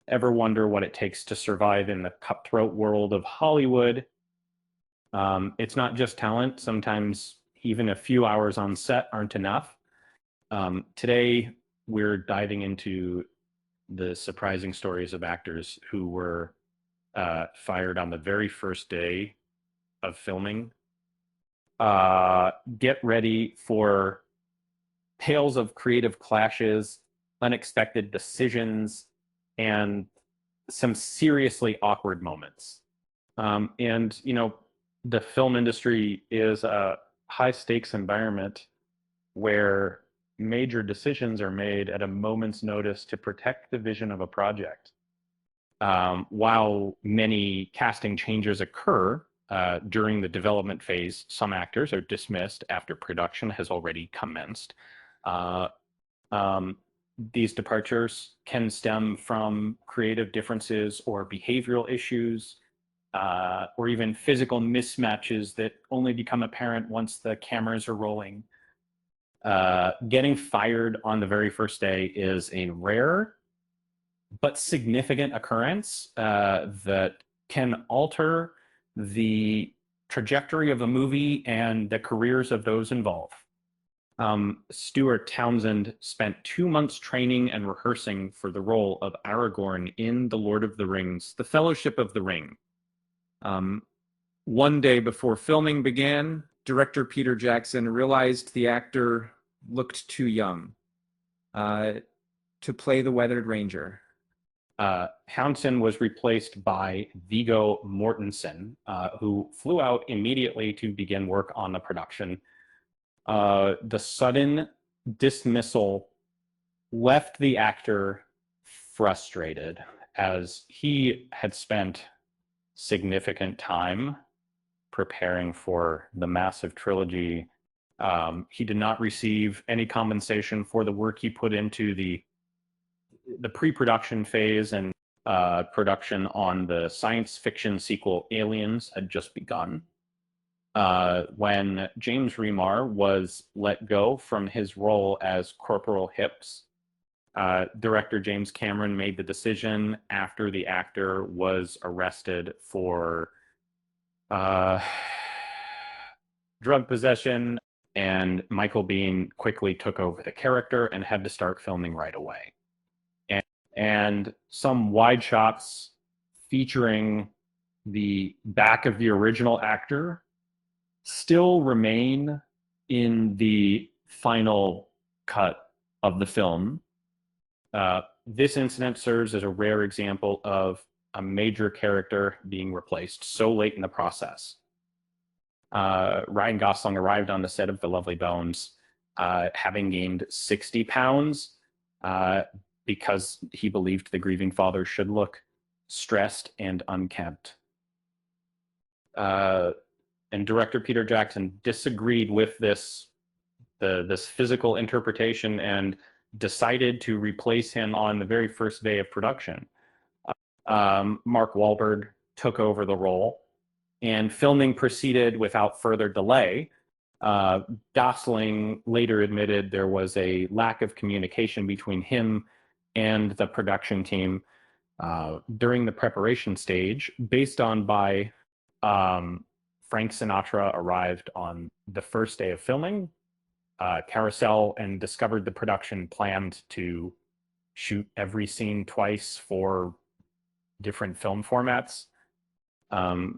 Ever wonder what it takes to survive in the cutthroat world of Hollywood? It's not just talent. Sometimes even a few hours on set aren't enough. Today, we're diving into the surprising stories of actors who were fired on the very first day of filming. Get ready for tales of creative clashes, unexpected decisions, and some seriously awkward moments. The film industry is a high stakes environment where major decisions are made at a moment's notice to protect the vision of a project. While many casting changes occur during the development phase, some actors are dismissed after production has already commenced. Uh, um, these departures can stem from creative differences or behavioral issues, or even physical mismatches that only become apparent once the cameras are rolling. Getting fired on the very first day is a rare but significant occurrence that can alter the trajectory of a movie and the careers of those involved. Stuart Townsend spent 2 months training and rehearsing for the role of Aragorn in The Lord of the Rings, The Fellowship of the Ring. Um, One day before filming began, director Peter Jackson realized the actor looked too young uh, to play the Weathered Ranger. Townsend was replaced by Viggo Mortensen, who flew out immediately to begin work on the production. The sudden dismissal left the actor frustrated as he had spent significant time preparing for the massive trilogy. He did not receive any compensation for the work he put into the pre-production phase, and production on the science fiction sequel Aliens had just begun. When James Remar was let go from his role as Corporal Hips, director James Cameron made the decision after the actor was arrested for uh, drug possession, and Michael Biehn quickly took over the character and had to start filming right away. And some wide shots featuring the back of the original actor still remain in the final cut of the film. This incident serves as a rare example of a major character being replaced so late in the process. Ryan Gosling arrived on the set of The Lovely Bones having gained 60 pounds because he believed the grieving father should look stressed and unkempt. And director Peter Jackson disagreed with this physical interpretation and decided to replace him on the very first day of production. Mark Wahlberg took over the role, and filming proceeded without further delay. Gosling later admitted there was a lack of communication between him and the production team during the preparation stage, based on by Frank Sinatra arrived on the first day of filming. Carousel and discovered the production planned to shoot every scene twice for different film formats.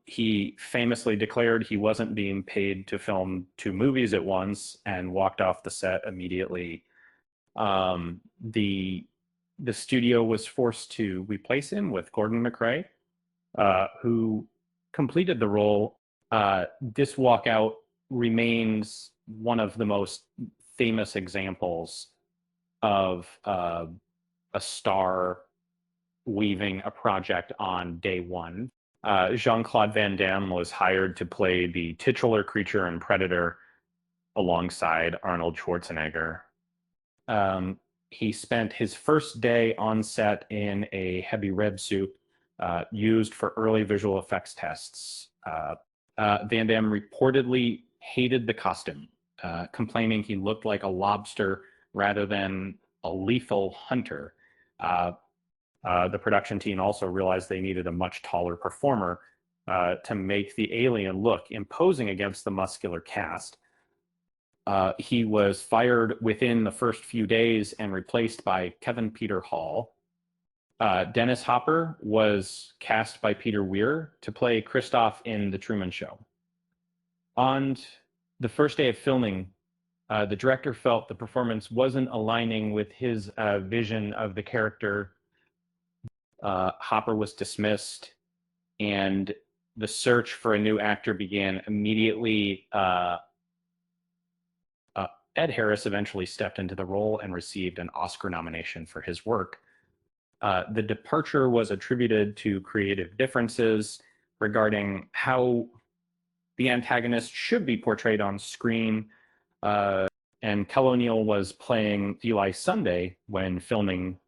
He famously declared he wasn't being paid to film 2 movies at once and walked off the set immediately. The studio was forced to replace him with Gordon McRae, who completed the role. This walkout remains one of the most famous examples of a star leaving a project on day one. Jean-Claude Van Damme was hired to play the titular creature in Predator alongside Arnold Schwarzenegger. He spent his first day on set in a heavy red suit used for early visual effects tests. Van Damme reportedly hated the costume, complaining he looked like a lobster rather than a lethal hunter. The production team also realized they needed a much taller performer to make the alien look imposing against the muscular cast. He was fired within the first few days and replaced by Kevin Peter Hall. Dennis Hopper was cast by Peter Weir to play Christoph in The Truman Show. On the first day of filming, the director felt the performance wasn't aligning with his vision of the character. Hopper was dismissed, and the search for a new actor began immediately. Ed Harris eventually stepped into the role and received an Oscar nomination for his work. The departure was attributed to creative differences regarding how the antagonist should be portrayed on screen. And Kel O'Neill was playing Eli Sunday when filming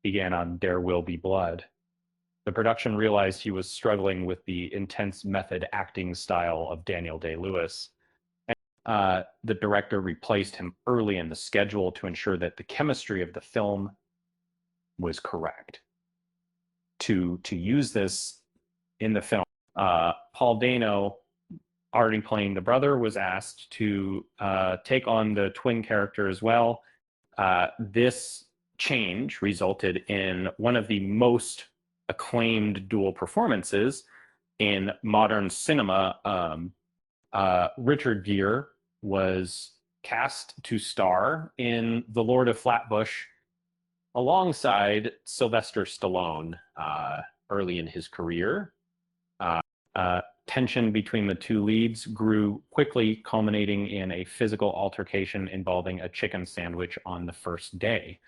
began on There Will Be Blood. The production realized he was struggling with the intense method acting style of Daniel Day-Lewis. The director replaced him early in the schedule to ensure that the chemistry of the film was correct. To use this in the film, Paul Dano, already playing the brother, was asked to take on the twin character as well. This change resulted in one of the most acclaimed dual performances in modern cinema. Richard Gere was cast to star in The Lord of Flatbush alongside Sylvester Stallone early in his career. Tension between the two leads grew quickly, culminating in a physical altercation involving a chicken sandwich on the first day.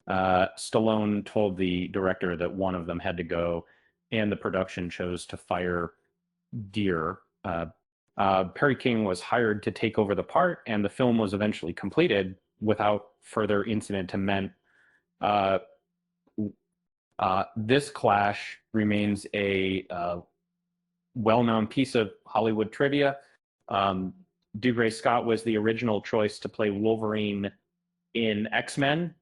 Stallone told the director that one of them had to go, and the production chose to fire Gere. Perry King was hired to take over the part, and the film was eventually completed without further incident to men. This clash remains a well-known piece of Hollywood trivia. Dougray Scott was the original choice to play Wolverine in X-Men.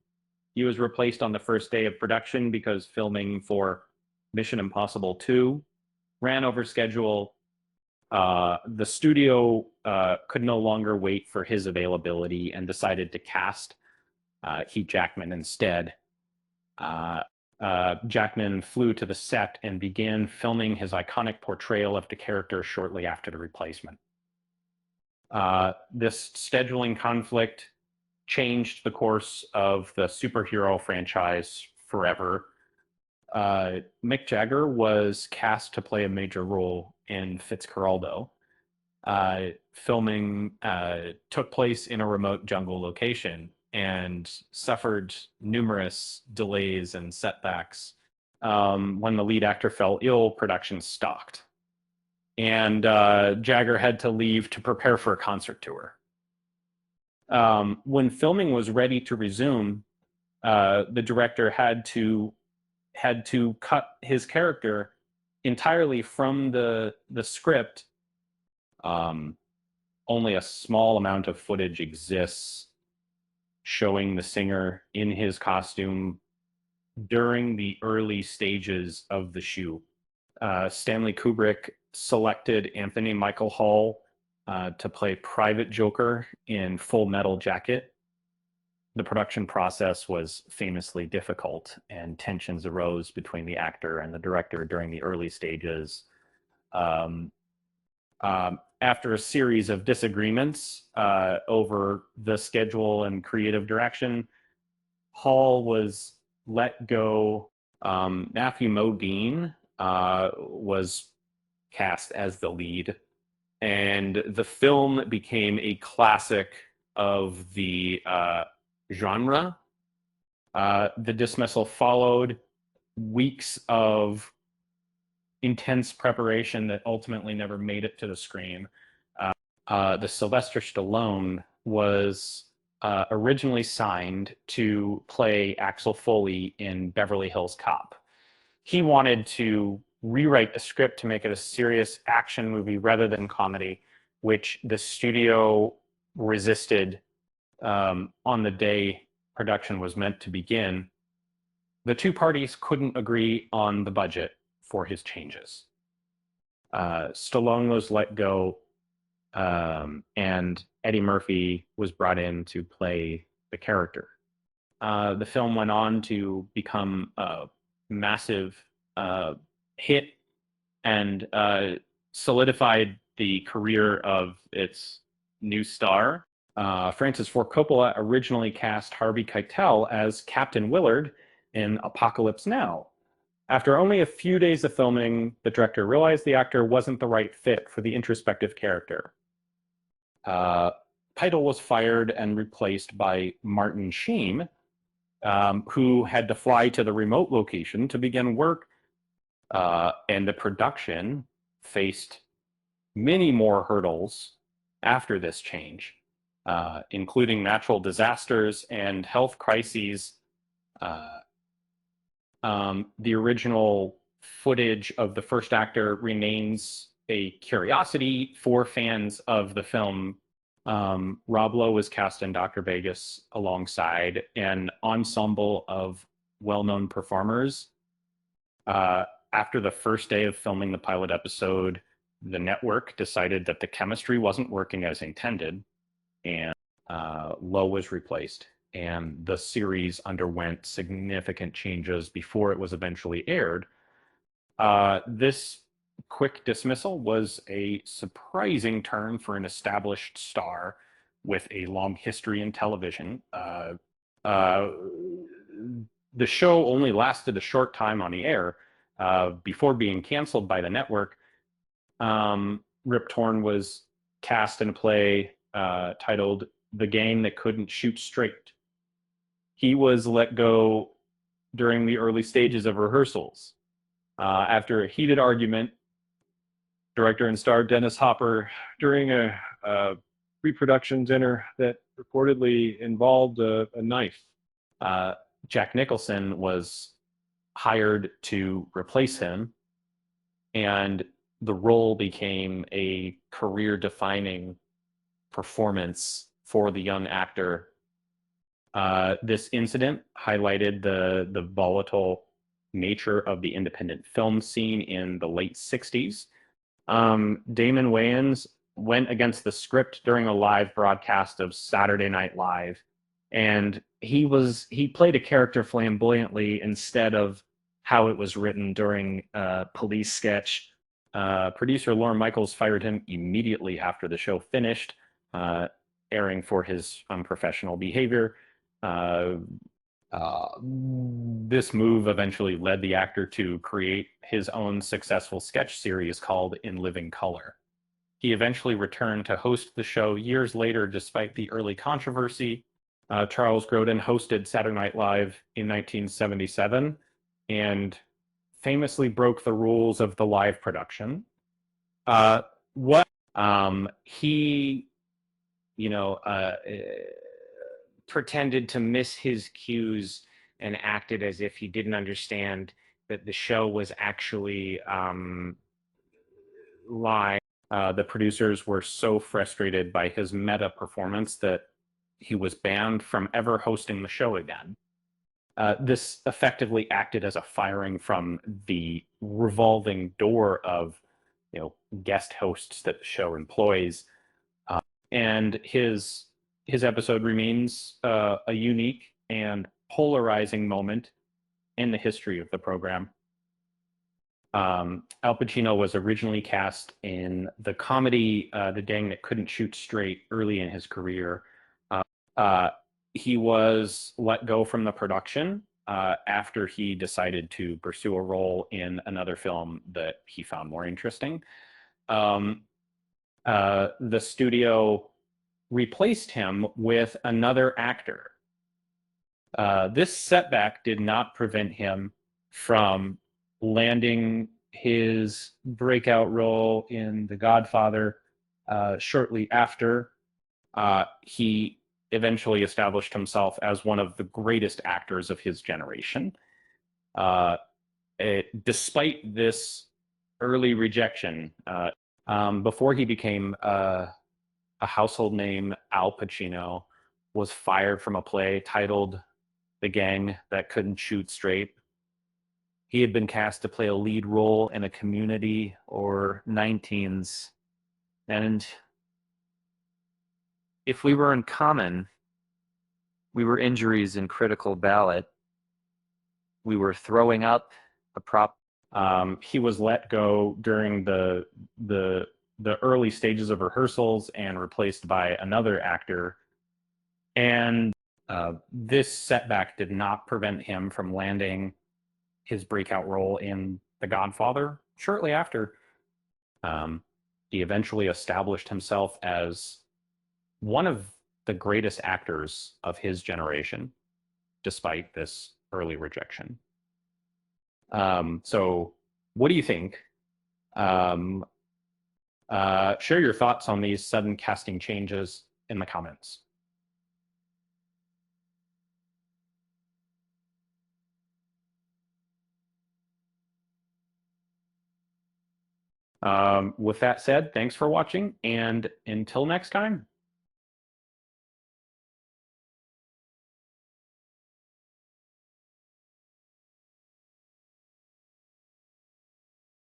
He was replaced on the first day of production because filming for Mission Impossible 2 ran over schedule. The studio could no longer wait for his availability and decided to cast Hugh Jackman instead. Jackman flew to the set and began filming his iconic portrayal of the character shortly after the replacement. This scheduling conflict changed the course of the superhero franchise forever. Mick Jagger was cast to play a major role in Fitzcarraldo. Filming took place in a remote jungle location and suffered numerous delays and setbacks. When the lead actor fell ill, production stopped. And Jagger had to leave to prepare for a concert tour. When filming was ready to resume, the director had to cut his character entirely from the script. Only a small amount of footage exists showing the singer in his costume during the early stages of the shoot. Stanley Kubrick selected Anthony Michael Hall to play Private Joker in Full Metal Jacket. The production process was famously difficult, and tensions arose between the actor and the director during the early stages. After a series of disagreements over the schedule and creative direction, Hall was let go. Matthew Modine was cast as the lead, and the film became a classic of the genre. The dismissal followed weeks of intense preparation that ultimately never made it to the screen. The Sylvester Stallone was originally signed to play Axel Foley in Beverly Hills Cop. He wanted to rewrite the script to make it a serious action movie rather than comedy, which the studio resisted on the day production was meant to begin. the two parties couldn't agree on the budget for his changes. Stallone was let go, and Eddie Murphy was brought in to play the character. The film went on to become a massive hit and solidified the career of its new star. Francis Ford Coppola originally cast Harvey Keitel as Captain Willard in Apocalypse Now. After only a few days of filming, the director realized the actor wasn't the right fit for the introspective character. Keitel was fired and replaced by Martin Sheen, who had to fly to the remote location to begin work, and the production faced many more hurdles after this change, including natural disasters and health crises. The original footage of the first actor remains a curiosity for fans of the film. Rob Lowe was cast in Dr. Vegas alongside an ensemble of well-known performers. After the first day of filming the pilot episode, the network decided that the chemistry wasn't working as intended, and Lowe was replaced. And the series underwent significant changes before it was eventually aired. This quick dismissal was a surprising turn for an established star with a long history in television. The show only lasted a short time on the air before being canceled by the network. Rip Torn was cast in a play titled The Game That Couldn't Shoot Straight. He was let go during the early stages of rehearsals. After a heated argument, director and star Dennis Hopper, during a pre-production dinner that reportedly involved a knife. Jack Nicholson was hired to replace him, and the role became a career-defining performance for the young actor. This incident highlighted the volatile nature of the independent film scene in the late 60s. Damon Wayans went against the script during a live broadcast of Saturday Night Live, and he played a character flamboyantly instead of how it was written during a police sketch. Producer Lorne Michaels fired him immediately after the show finished, airing for his unprofessional behavior. This move eventually led the actor to create his own successful sketch series called In Living Color. He eventually returned to host the show years later, despite the early controversy. Charles Grodin hosted Saturday Night Live in 1977 and famously broke the rules of the live production. He, pretended to miss his cues and acted as if he didn't understand that the show was actually live. The producers were so frustrated by his meta performance that he was banned from ever hosting the show again. This effectively acted as a firing from the revolving door of, guest hosts that the show employs, and his episode remains a unique and polarizing moment in the history of the program. Al Pacino was originally cast in the comedy The Gang That Couldn't Shoot Straight early in his career. He was let go from the production after he decided to pursue a role in another film that he found more interesting. The studio replaced him with another actor. This setback did not prevent him from landing his breakout role in The Godfather shortly after. He eventually established himself as one of the greatest actors of his generation. Despite this early rejection, before he became a household name, Al Pacino was fired from a play titled the gang that couldn't shoot straight. He had been cast to play a lead role in a Community or 19s. And if we were in Common, we were injuries in Critical Ballot. We were throwing up a prop. He was let go during the early stages of rehearsals and replaced by another actor. And this setback did not prevent him from landing his breakout role in The Godfather shortly after. Um, he eventually established himself as one of the greatest actors of his generation, despite this early rejection. So, what do you think? Um, share your thoughts on these sudden casting changes in the comments. With that said, thanks for watching, and until next time.